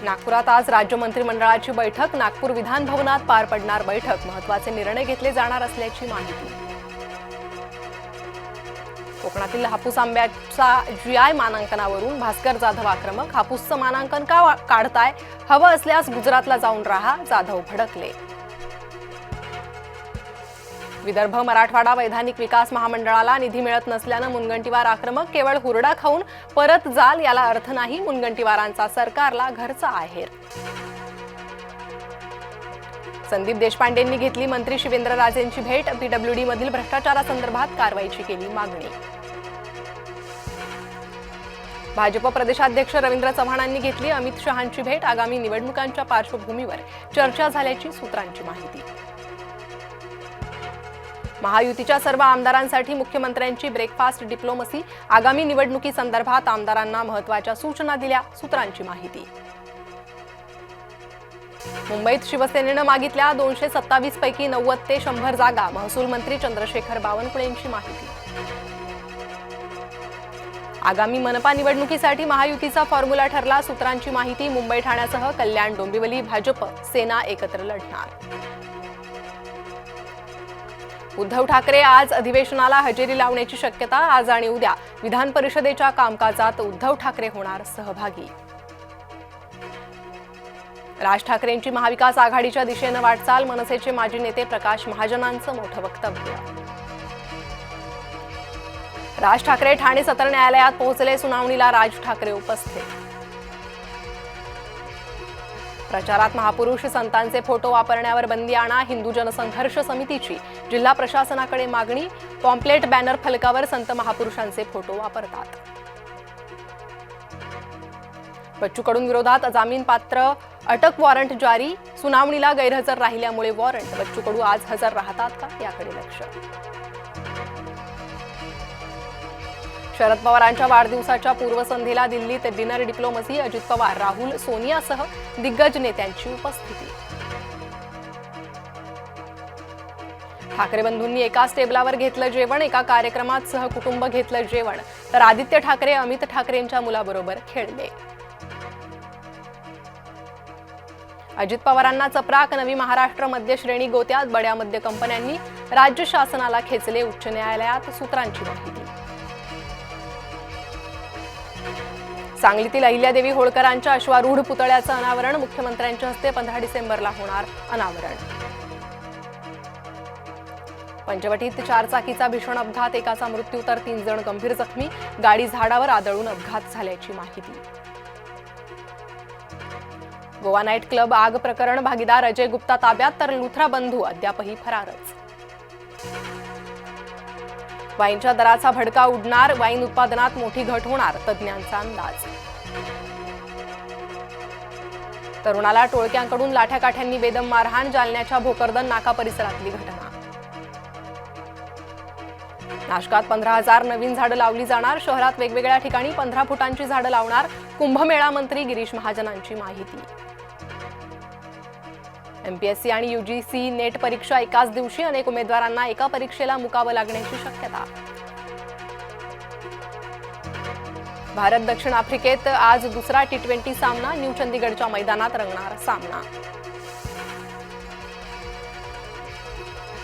नागपुरात आज राज्य मंत्रिमंडळाची बैठक. नागपूर विधान भवनात पार पडणार बैठक. महत्त्वाचे निर्णय घेतले जाणार असल्याची माहिती. कोकणातील हापूस आंब्याचा जीआय मानांकनावरून भास्कर जाधव आक्रमक. हापूसचं मानांकन का काढताय? हवं असल्यास गुजरातला जाऊन राहा, जाधव भडकले. विदर्भ मराठवाडा वैधानिक विकास महामंडळाला निधी मिळत नसल्यानं मुनगंटीवार आक्रमक. केवळ हुरडा खाऊन परत जाल याला अर्थ नाही. मुनगंटीवारांचा सरकारला घरचा आहेर. संदीप देशपांडेंनी घेतली मंत्री शिवेंद्रराजेंची भेट. पीडब्ल्यूडी मधील भ्रष्टाचारासंदर्भात कारवाईची केली मागणी. भाजप प्रदेशाध्यक्ष रवींद्र चव्हाणांनी घेतली अमित शहांची भेट. आगामी निवडणुकांच्या पार्श्वभूमीवर चर्चा झाल्याची सूत्रांची माहिती. महायुतीच्या सर्व आमदारांसाठी मुख्यमंत्र्यांची ब्रेकफास्ट डिप्लोमसी. आगामी निवडणुकीसंदर्भात आमदारांना महत्त्वाच्या सूचना दिल्या, सूत्रांची माहिती. मुंबईत शिवसेनेनं मागितल्या 227 पैकी 90 ते 100 जागा. महसूल मंत्री चंद्रशेखर बावनकुळेंची माहिती. आगामी मनपा निवडणुकीसाठी महायुतीचा फॉर्म्युला ठरला, सूत्रांची माहिती. मुंबई ठाण्यासह कल्याण डोंबिवली भाजप सेना एकत्र लढणार. उद्धव ठाकरे आज अधिवेशनाला हजेरी लावण्याची शक्यता. आज आणि उद्या विधान परिषदेच्या कामकाजात उद्धव ठाकरे होणार सहभागी. राज ठाकरेंची महाविकास आघाडीच्या दिशेनं वाटचाल. मनसेचे माजी नेते प्रकाश महाजनांचं मोठं वक्तव्य. राज ठाकरे ठाणे सत्र न्यायालयात पोहोचले. सुनावणीला राज ठाकरे उपस्थित. प्रचारात महापुरुष संतांचे फोटो वापरण्यावर बंदी आणा. हिंदू जनसंघर्ष समितीची जिल्हा प्रशासनाकडे मागणी. पॉम्पलेट बॅनर फलकावर संत महापुरुषांचे फोटो वापरतात. बच्चू कडू विरोधात जामीनपात्र अटक वॉरंट जारी. सुनावणीला गैरहजर राहिल्यामुळे वॉरंट. बच्चू कडू आज हजर राहतात का याकडे लक्ष. शरद पवारांच्या वाढदिवसाच्या पूर्वसंध्येला दिल्लीत डिनर डिप्लोमसी. अजित पवार, राहुल, सोनियासह दिग्गज नेत्यांची उपस्थिती. ठाकरे बंधूंनी एकाच टेबलावर घेतलं जेवण. एका कार्यक्रमात सहकुटुंब घेतलं जेवण. तर आदित्य ठाकरे अमित ठाकरेंच्या मुलाबरोबर खेळले. अजित पवारांना चपराक. नवी महाराष्ट्र मध्य श्रेणी गोत्यात. बड्या मद्य कंपन्यांनी राज्य शासनाला खेचले. उच्च न्यायालयात, सूत्रांची माहिती. सांगलीतील अहिल्यादेवी होळकरांच्या अश्वारूढ पुतळ्याचं अनावरण. मुख्यमंत्र्यांच्या हस्ते 15 डिसेंबरला होणार अनावरण. पंचवटीत 4 चाकीचा भीषण अपघात. एकाचा मृत्यू तर 3 जण गंभीर जखमी. गाडी झाडावर आदळून अपघात झाल्याची माहिती. गोवा नाईट क्लब आग प्रकरण. भागीदार अजय गुप्ता ताब्यात तर लुथरा बंधू अद्यापही फरारच. वाईनच्या दराचा भडका उडणार. वाईन उत्पादनात मोठी घट होणार, तज्ज्ञांचा अंदाज. तरुणाला टोळक्यांकडून लाठ्याकाठ्यांनी बेदम मारहाण. जालन्याच्या भोकरदन नाका परिसरातली घटना. नाशकात 15,000 नवीन झाडं लावली जाणार. शहरात वेगवेगळ्या ठिकाणी 15 फुटांची झाडं लावणार. कुंभमेळा मंत्री गिरीश महाजनांची माहिती. एमपीएससी आणि यूजीसी नेट परीक्षा एकाच दिवशी. अनेक उमेदवारांना एका परीक्षेला मुकावं लागण्याची शक्यता. भारत दक्षिण आफ्रिकेत आज दुसरा T20 सामना. न्यू चंदीगडच्या मैदानात रंगणार सामना.